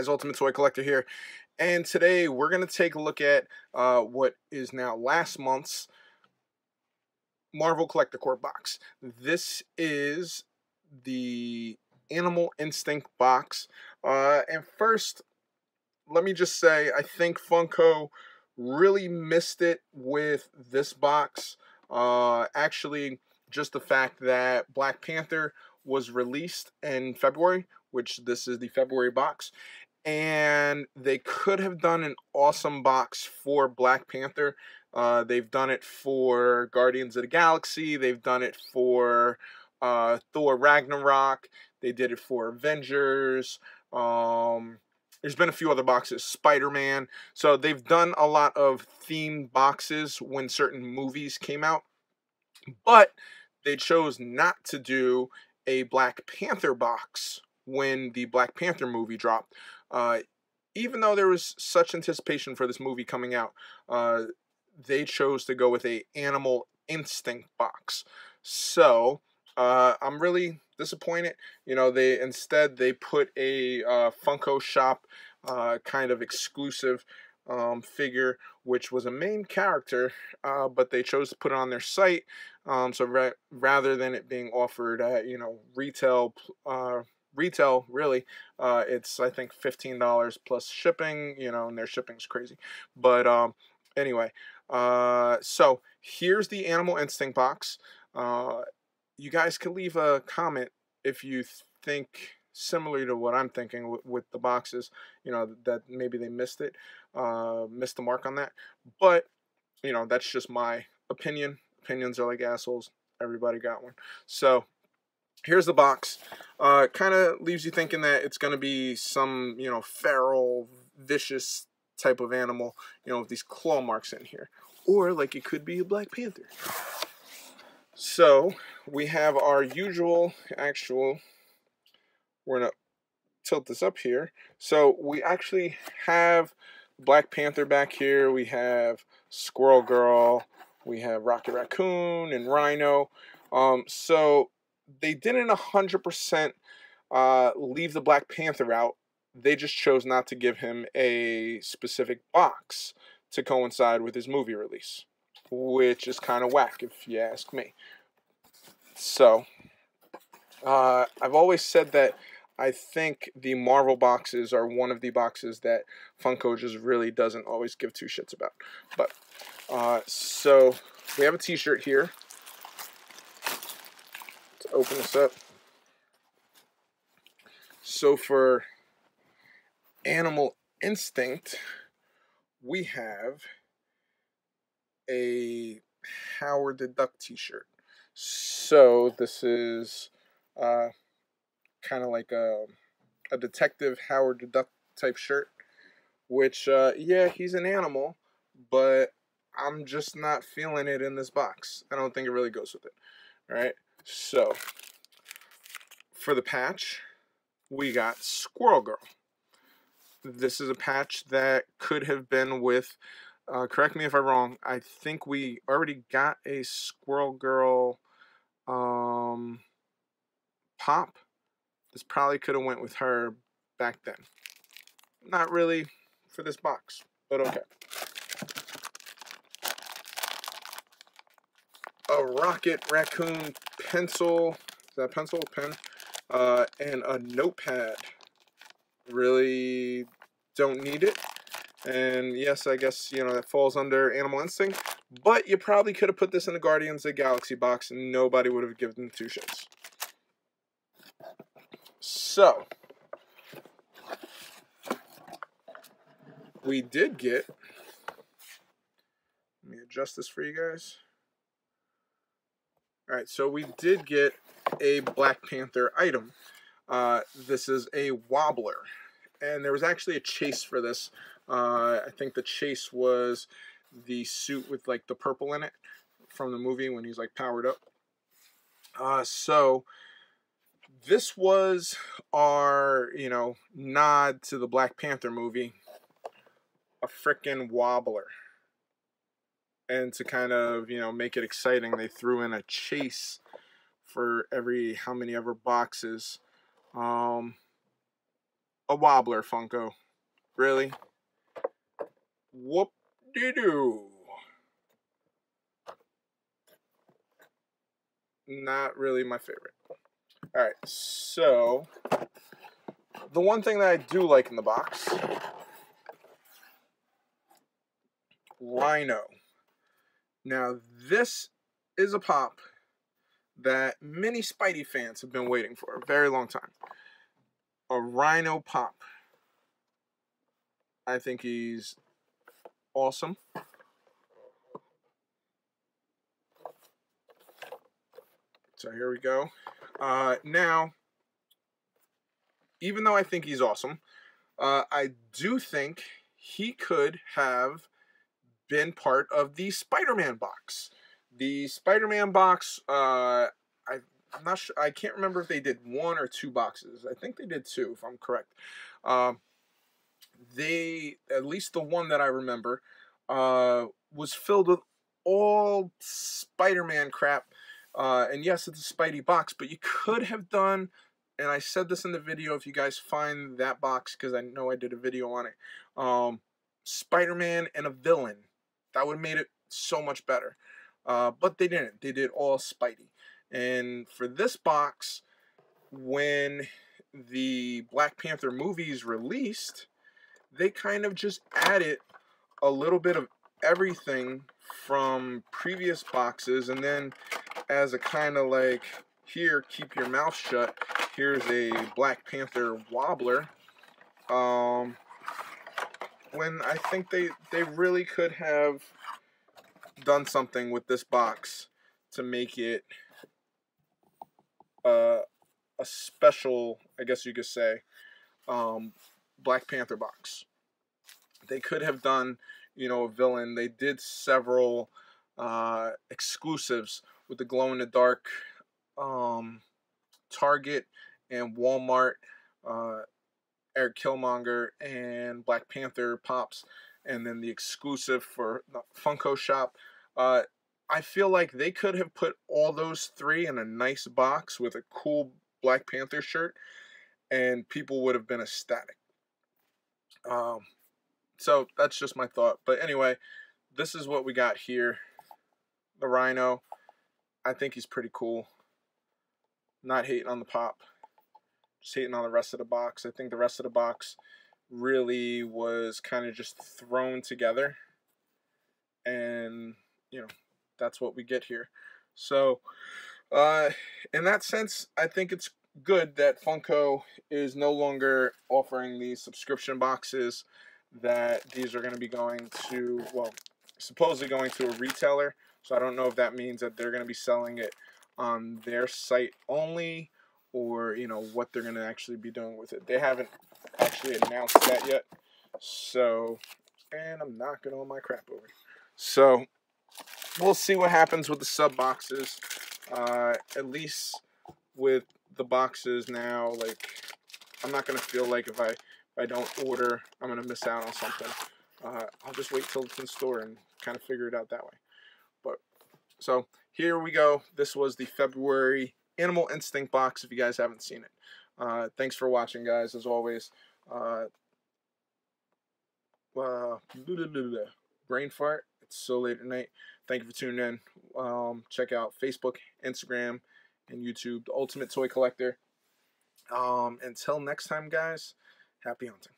guys, Ultimate Toy Collector here, and today we're going to take a look at what is now last month's Marvel Collector Corps box. This is the Animal Instinct box, and first, let me just say, I think Funko really missed it with this box. Actually, just the fact that Black Panther was released in February, which this is the February box, and they could have done an awesome box for Black Panther. They've done it for Guardians of the Galaxy. They've done it for Thor Ragnarok. They did it for Avengers. There's been a few other boxes, Spider-Man. So they've done a lot of themed boxes when certain movies came out. But they chose not to do a Black Panther box when the Black Panther movie dropped. Even though there was such anticipation for this movie coming out, they chose to go with a Animal Instinct box. So I'm really disappointed. You know, they put a Funko Shop kind of exclusive figure, which was a main character, but they chose to put it on their site. So rather than it being offered at, you know, retail really, it's, I think, $15 plus shipping, you know, and their shipping's crazy. But anyway, so here's the Animal Instinct box. You guys can leave a comment if you think similarly to what I'm thinking with the boxes, you know, that maybe they missed the mark on that. But, you know, that's just my opinion. Opinions are like assholes. Everybody got one. So here's the box. Kind of leaves you thinking that it's going to be some, you know, feral, vicious type of animal, you know, with these claw marks in here. Or like it could be a Black Panther. So we have our usual we're going to tilt this up here. So we actually have Black Panther back here. We have Squirrel Girl. We have Rocket Raccoon and Rhino. So they didn't 100% leave the Black Panther out. They just chose not to give him a specific box to coincide with his movie release, which is kind of whack if you ask me. So I've always said that I think the Marvel boxes are one of the boxes that Funko just really doesn't always give two shits about. But so we have a t-shirt here. Let's open this up. So for Animal Instinct, we have a Howard the Duck t-shirt. So this is kind of like a Detective Howard the Duck type shirt, which yeah, he's an animal, but I'm just not feeling it in this box. I don't think it really goes with it. All right, so for the patch, we got Squirrel Girl. This is a patch that could have been with, correct me if I'm wrong, I think we already got a Squirrel Girl pop. This probably could have went with her back then. Not really for this box, but okay. A Rocket Raccoon pencil. Is that a pencil? Pen? And a notepad. Really don't need it. And yes, I guess, you know, that falls under Animal Instinct. But you probably could have put this in the Guardians of the Galaxy box and nobody would have given two shits. So, we did get, let me adjust this for you guys. Alright, so we did get a Black Panther item. This is a wobbler. And there was actually a chase for this. I think the chase was the suit with like the purple in it from the movie when he's like powered up. So this was our, you know, nod to the Black Panther movie. A frickin' wobbler. And to kind of, you know, make it exciting, they threw in a chase for every how many ever boxes. a wobbler, Funko. Really? Whoop-de-doo. Not really my favorite. Alright, so the one thing that I do like in the box, Rhino. Now, this is a pop that many Spidey fans have been waiting for a very long time. A Rhino pop. I think he's awesome. So here we go. Now, even though I think he's awesome, I do think he could have been part of the Spider-Man box. The Spider-Man box, I'm not sure. I can't remember if they did 1 or 2 boxes. I think they did 2, if I'm correct. At least the one that I remember, was filled with all Spider-Man crap. And yes, it's a Spidey box, but you could have done, and I said this in the video, if you guys find that box, because I know I did a video on it, Spider-Man and a villain. That would have made it so much better. But they didn't. They did all Spidey. And for this box, when the Black Panther movies released, they kind of just added a little bit of everything from previous boxes, and then as a kind of like, here, keep your mouth shut, here's a Black Panther wobbler. When I think they really could have done something with this box to make it a special, I guess you could say, Black Panther box. They could have done, you know, a villain. They did several exclusives with the glow-in-the-dark Target and Walmart, Eric Killmonger and Black Panther pops, and then the exclusive for the Funko shop. I feel like they could have put all those 3 in a nice box with a cool Black Panther shirt, and people would have been ecstatic. So that's just my thought. But anyway, this is what we got here. The Rhino. I think he's pretty cool. Not hating on the pop. Just hating on the rest of the box. I think the rest of the box really was kind of just thrown together. And, you know, that's what we get here. So, in that sense, I think it's good that Funko is no longer offering these subscription boxes, that these are going to be going to, well, supposedly going to a retailer. So I don't know if that means that they're going to be selling it on their site only, or, you know, what they're going to actually be doing with it. They haven't actually announced that yet. So, and I'm knocking all my crap over. So, we'll see what happens with the sub boxes. At least with the boxes now, like, I'm not going to feel like if I don't order, I'm going to miss out on something. I'll just wait till it's in store and kind of figure it out that way. But, so, here we go. This was the February Animal Instinct box, if you guys haven't seen it. Thanks for watching, guys, as always. Brain fart. It's so late at night. Thank you for tuning in. Check out Facebook, Instagram, and YouTube, The Ultimate Toy Collector. Until next time, guys, happy hunting.